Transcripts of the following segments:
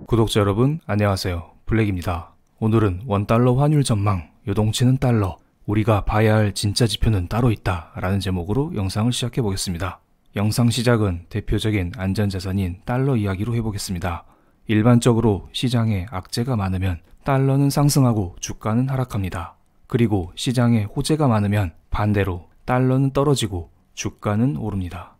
구독자 여러분 안녕하세요. 블랙입니다. 오늘은 원달러 환율 전망, 요동치는 달러, 우리가 봐야 할 진짜 지표는 따로 있다 라는 제목으로 영상을 시작해 보겠습니다. 영상 시작은 대표적인 안전자산인 달러 이야기로 해보겠습니다. 일반적으로 시장에 악재가 많으면 달러는 상승하고 주가는 하락합니다. 그리고 시장에 호재가 많으면 반대로 달러는 떨어지고 주가는 오릅니다.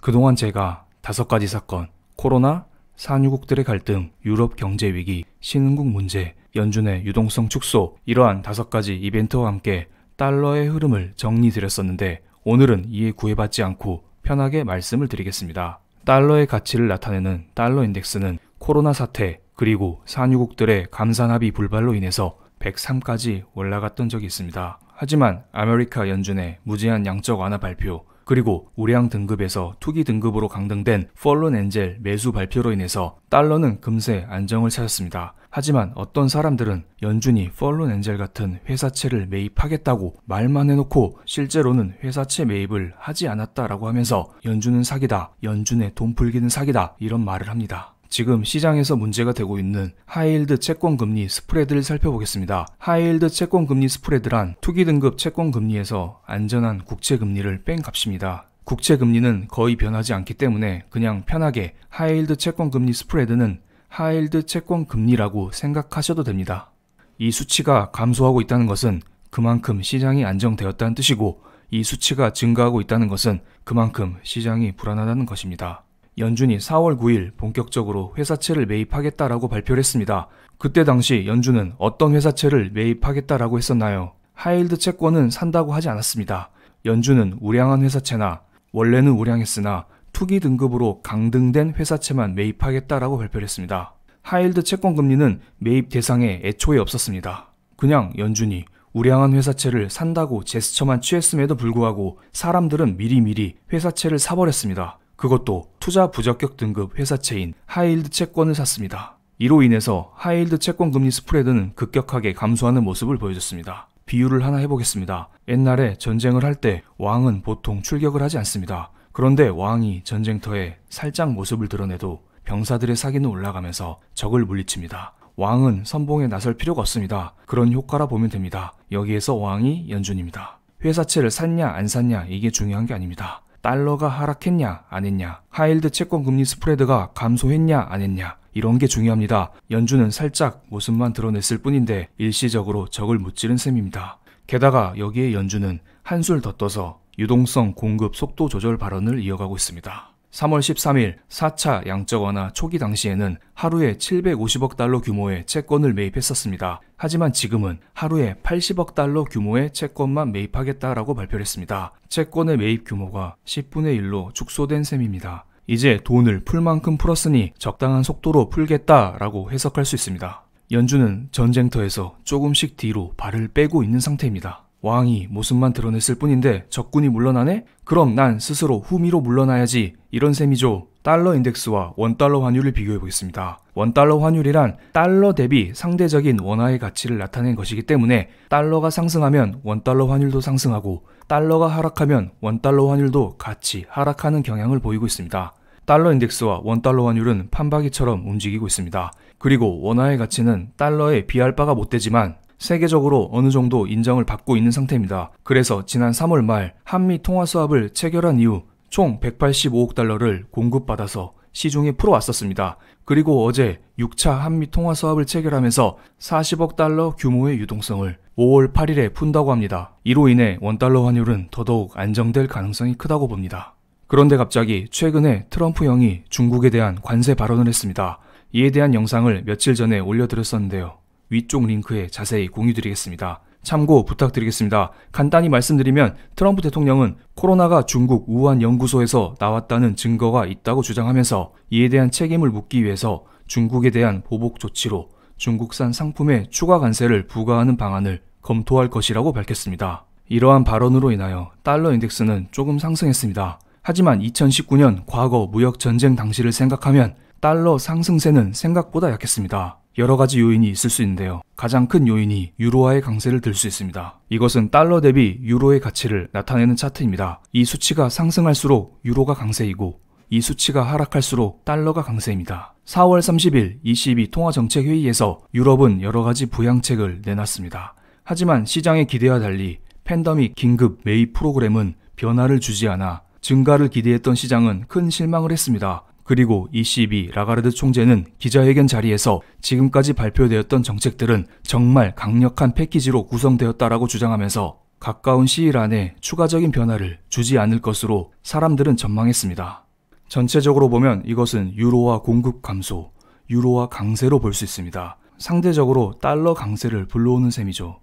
그동안 제가 5가지 사건, 코로나, 산유국들의 갈등, 유럽 경제 위기, 신흥국 문제, 연준의 유동성 축소, 이러한 5가지 이벤트와 함께 달러의 흐름을 정리드렸었는데 오늘은 이에 구애받지 않고 편하게 말씀을 드리겠습니다. 달러의 가치를 나타내는 달러 인덱스는 코로나 사태 그리고 산유국들의 감산합의 불발로 인해서 103까지 올라갔던 적이 있습니다. 하지만 아메리카 연준의 무제한 양적 완화 발표 그리고 우량 등급에서 투기 등급으로 강등된 펄런 엔젤 매수 발표로 인해서 달러는 금세 안정을 찾았습니다. 하지만 어떤 사람들은 연준이 펄런 엔젤 같은 회사채를 매입하겠다고 말만 해놓고 실제로는 회사채 매입을 하지 않았다라고 하면서 연준은 사기다, 연준의 돈 풀기는 사기다 이런 말을 합니다. 지금 시장에서 문제가 되고 있는 하이힐드 채권금리 스프레드를 살펴보겠습니다. 하이힐드 채권금리 스프레드란 투기등급 채권금리에서 안전한 국채금리를 뺀 값입니다. 국채금리는 거의 변하지 않기 때문에 그냥 편하게 하이힐드 채권금리 스프레드는 하이힐드 채권금리라고 생각하셔도 됩니다. 이 수치가 감소하고 있다는 것은 그만큼 시장이 안정되었다는 뜻이고 이 수치가 증가하고 있다는 것은 그만큼 시장이 불안하다는 것입니다. 연준이 4월 9일 본격적으로 회사채를 매입하겠다라고 발표를 했습니다. 그때 당시 연준은 어떤 회사채를 매입하겠다라고 했었나요? 하이힐드 채권은 산다고 하지 않았습니다. 연준은 우량한 회사채나 원래는 우량했으나 투기 등급으로 강등된 회사채만 매입하겠다라고 발표를 했습니다. 하이힐드 채권 금리는 매입 대상에 애초에 없었습니다. 그냥 연준이 우량한 회사채를 산다고 제스처만 취했음에도 불구하고 사람들은 미리미리 회사채를 사버렸습니다. 그것도 투자 부적격 등급 회사채인 하이힐드 채권을 샀습니다. 이로 인해서 하이힐드 채권 금리 스프레드는 급격하게 감소하는 모습을 보여줬습니다. 비유를 하나 해보겠습니다. 옛날에 전쟁을 할 때 왕은 보통 출격을 하지 않습니다. 그런데 왕이 전쟁터에 살짝 모습을 드러내도 병사들의 사기는 올라가면서 적을 물리칩니다. 왕은 선봉에 나설 필요가 없습니다. 그런 효과라 보면 됩니다. 여기에서 왕이 연준입니다. 회사채를 샀냐 안 샀냐 이게 중요한 게 아닙니다. 달러가 하락했냐 안 했냐, 하이힐드 채권 금리 스프레드가 감소했냐 안 했냐 이런 게 중요합니다. 연준은 살짝 모습만 드러냈을 뿐인데 일시적으로 적을 무찌른 셈입니다. 게다가 여기에 연준은 한술 더 떠서 유동성 공급 속도 조절 발언을 이어가고 있습니다. 3월 13일 4차 양적 완화 초기 당시에는 하루에 750억 달러 규모의 채권을 매입했었습니다. 하지만 지금은 하루에 80억 달러 규모의 채권만 매입하겠다라고 발표를 했습니다. 채권의 매입 규모가 10분의 1로 축소된 셈입니다. 이제 돈을 풀 만큼 풀었으니 적당한 속도로 풀겠다라고 해석할 수 있습니다. 연준은 전쟁터에서 조금씩 뒤로 발을 빼고 있는 상태입니다. 왕이 모습만 드러냈을 뿐인데 적군이 물러나네? 그럼 난 스스로 후미로 물러나야지 이런 셈이죠. 달러 인덱스와 원달러 환율을 비교해 보겠습니다. 원달러 환율이란 달러 대비 상대적인 원화의 가치를 나타낸 것이기 때문에 달러가 상승하면 원달러 환율도 상승하고 달러가 하락하면 원달러 환율도 같이 하락하는 경향을 보이고 있습니다. 달러 인덱스와 원달러 환율은 판박이처럼 움직이고 있습니다. 그리고 원화의 가치는 달러에 비할 바가 못 되지만 세계적으로 어느 정도 인정을 받고 있는 상태입니다. 그래서 지난 3월 말 한미 통화 수합을 체결한 이후 총 185억 달러를 공급받아서 시중에 풀어왔었습니다. 그리고 어제 6차 한미 통화 수합을 체결하면서 40억 달러 규모의 유동성을 5월 8일에 푼다고 합니다. 이로 인해 원달러 환율은 더더욱 안정될 가능성이 크다고 봅니다. 그런데 갑자기 최근에 트럼프 형이 중국에 대한 관세 발언을 했습니다. 이에 대한 영상을 며칠 전에 올려드렸었는데요. 위쪽 링크에 자세히 공유드리겠습니다. 참고 부탁드리겠습니다. 간단히 말씀드리면 트럼프 대통령은 코로나가 중국 우한 연구소에서 나왔다는 증거가 있다고 주장하면서 이에 대한 책임을 묻기 위해서 중국에 대한 보복 조치로 중국산 상품에 추가 관세를 부과하는 방안을 검토할 것이라고 밝혔습니다. 이러한 발언으로 인하여 달러 인덱스는 조금 상승했습니다. 하지만 2019년 과거 무역 전쟁 당시를 생각하면 달러 상승세는 생각보다 약했습니다. 여러 가지 요인이 있을 수 있는데요. 가장 큰 요인이 유로화의 강세를 들 수 있습니다. 이것은 달러 대비 유로의 가치를 나타내는 차트입니다. 이 수치가 상승할수록 유로가 강세이고 이 수치가 하락할수록 달러가 강세입니다. 4월 30일 ECB 통화정책회의에서 유럽은 여러가지 부양책을 내놨습니다. 하지만 시장의 기대와 달리 팬데믹 긴급 매입 프로그램은 변화를 주지 않아 증가를 기대했던 시장은 큰 실망을 했습니다. 그리고 ECB 라가르드 총재는 기자회견 자리에서 지금까지 발표되었던 정책들은 정말 강력한 패키지로 구성되었다라고 주장하면서 가까운 시일 안에 추가적인 변화를 주지 않을 것으로 사람들은 전망했습니다. 전체적으로 보면 이것은 유로화 공급 감소, 유로화 강세로 볼 수 있습니다. 상대적으로 달러 강세를 불러오는 셈이죠.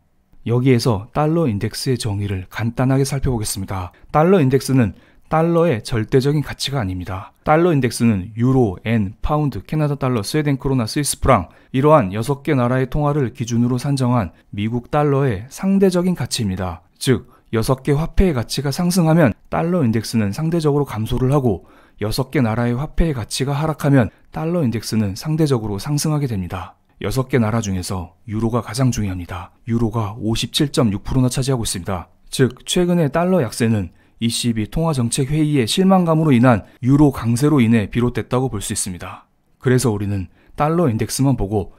여기에서 달러 인덱스의 정의를 간단하게 살펴보겠습니다. 달러 인덱스는 달러의 절대적인 가치가 아닙니다. 달러 인덱스는 유로, 엔, 파운드, 캐나다 달러, 스웨덴 크로나, 스위스 프랑 이러한 6개 나라의 통화를 기준으로 산정한 미국 달러의 상대적인 가치입니다. 즉 6개 화폐의 가치가 상승하면 달러 인덱스는 상대적으로 감소를 하고 6개 나라의 화폐의 가치가 하락하면 달러 인덱스는 상대적으로 상승하게 됩니다. 6개 나라 중에서 유로가 가장 중요합니다. 유로가 57.6%나 차지하고 있습니다. 즉 최근의 달러 약세는 ECB 통화정책회의의 실망감으로 인한 유로 강세로 인해 비롯됐다고 볼 수 있습니다. 그래서 우리는 달러 인덱스만 보고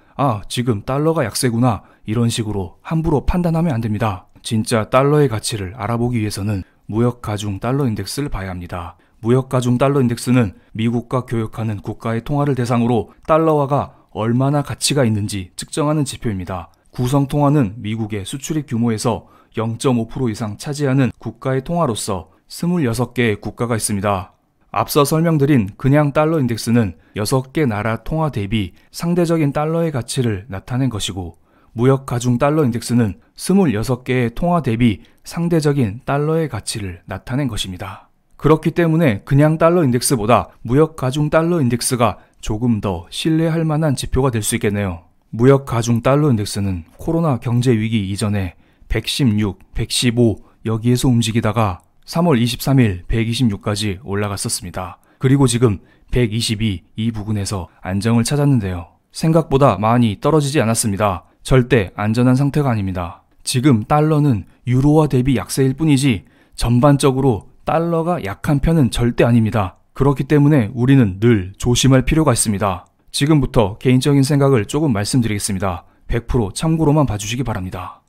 지금 달러가 약세구나 이런 식으로 함부로 판단하면 안 됩니다. 진짜 달러의 가치를 알아보기 위해서는 무역가중 달러 인덱스를 봐야 합니다. 무역가중 달러 인덱스는 미국과 교역하는 국가의 통화를 대상으로 달러화가 얼마나 가치가 있는지 측정하는 지표입니다. 구성통화는 미국의 수출입 규모에서 0.5% 이상 차지하는 국가의 통화로서 26개의 국가가 있습니다. 앞서 설명드린 그냥 달러 인덱스는 6개 나라 통화 대비 상대적인 달러의 가치를 나타낸 것이고 무역 가중 달러 인덱스는 26개의 통화 대비 상대적인 달러의 가치를 나타낸 것입니다. 그렇기 때문에 그냥 달러 인덱스보다 무역 가중 달러 인덱스가 조금 더 신뢰할 만한 지표가 될 수 있겠네요. 무역 가중 달러 인덱스는 코로나 경제 위기 이전에 116, 115 여기에서 움직이다가 3월 23일 126까지 올라갔었습니다. 그리고 지금 122 이 부근에서 안정을 찾았는데요. 생각보다 많이 떨어지지 않았습니다. 절대 안전한 상태가 아닙니다. 지금 달러는 유로화 대비 약세일 뿐이지 전반적으로 달러가 약한 편은 절대 아닙니다. 그렇기 때문에 우리는 늘 조심할 필요가 있습니다. 지금부터 개인적인 생각을 조금 말씀드리겠습니다. 100% 참고로만 봐주시기 바랍니다.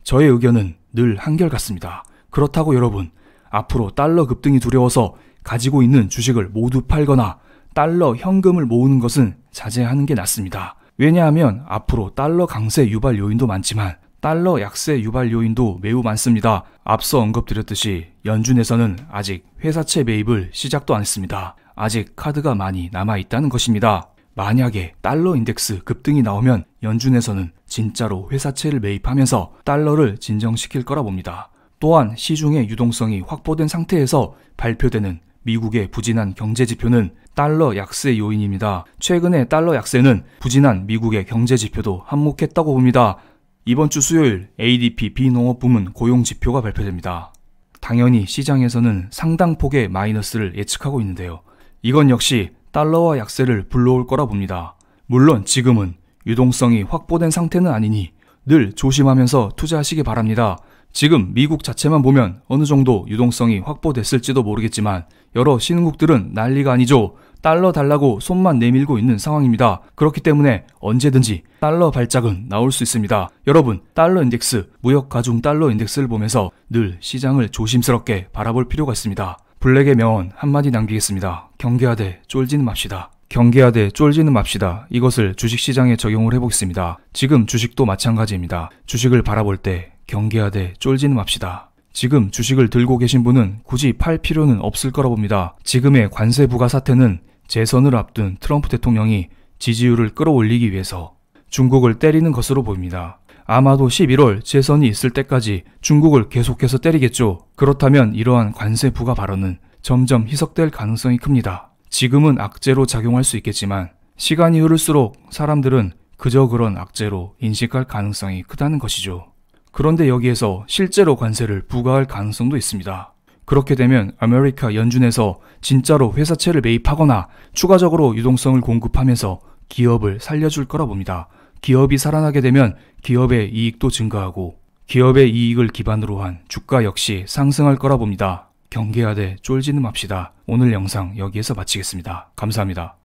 저의 의견은 늘 한결같습니다. 그렇다고 여러분, 앞으로 달러 급등이 두려워서 가지고 있는 주식을 모두 팔거나 달러 현금을 모으는 것은 자제하는 게 낫습니다. 왜냐하면 앞으로 달러 강세 유발 요인도 많지만 달러 약세 유발 요인도 매우 많습니다. 앞서 언급드렸듯이 연준에서는 아직 회사채 매입을 시작도 안 했습니다. 아직 카드가 많이 남아있다는 것입니다. 만약에 달러 인덱스 급등이 나오면 연준에서는 진짜로 회사채를 매입하면서 달러를 진정시킬 거라 봅니다. 또한 시중의 유동성이 확보된 상태에서 발표되는 미국의 부진한 경제지표는 달러 약세 요인입니다. 최근에 달러 약세는 부진한 미국의 경제지표도 한몫했다고 봅니다. 이번 주 수요일 ADP 비농업부문 고용지표가 발표됩니다. 당연히 시장에서는 상당 폭의 마이너스를 예측하고 있는데요. 이건 역시 달러화 약세를 불러올 거라 봅니다. 물론 지금은 유동성이 확보된 상태는 아니니 늘 조심하면서 투자하시기 바랍니다. 지금 미국 자체만 보면 어느 정도 유동성이 확보됐을지도 모르겠지만 여러 신흥국들은 난리가 아니죠. 달러 달라고 손만 내밀고 있는 상황입니다. 그렇기 때문에 언제든지 달러 발작은 나올 수 있습니다. 여러분, 달러 인덱스, 무역 가중 달러 인덱스를 보면서 늘 시장을 조심스럽게 바라볼 필요가 있습니다. 블랙의 명언 한마디 남기겠습니다. 경계하되 쫄지는 맙시다. 경계하되 쫄지는 맙시다. 이것을 주식시장에 적용을 해보겠습니다. 지금 주식도 마찬가지입니다. 주식을 바라볼 때 경계하되 쫄지는 맙시다. 지금 주식을 들고 계신 분은 굳이 팔 필요는 없을 거라 봅니다. 지금의 관세 부과 사태는 재선을 앞둔 트럼프 대통령이 지지율을 끌어올리기 위해서 중국을 때리는 것으로 보입니다. 아마도 11월 재선이 있을 때까지 중국을 계속해서 때리겠죠. 그렇다면 이러한 관세 부과 발언은 점점 희석될 가능성이 큽니다. 지금은 악재로 작용할 수 있겠지만 시간이 흐를수록 사람들은 그저 그런 악재로 인식할 가능성이 크다는 것이죠. 그런데 여기에서 실제로 관세를 부과할 가능성도 있습니다. 그렇게 되면 아메리카 연준에서 진짜로 회사채를 매입하거나 추가적으로 유동성을 공급하면서 기업을 살려줄 거라 봅니다. 기업이 살아나게 되면 기업의 이익도 증가하고 기업의 이익을 기반으로 한 주가 역시 상승할 거라 봅니다. 경계하되 쫄지는 맙시다. 오늘 영상 여기에서 마치겠습니다. 감사합니다.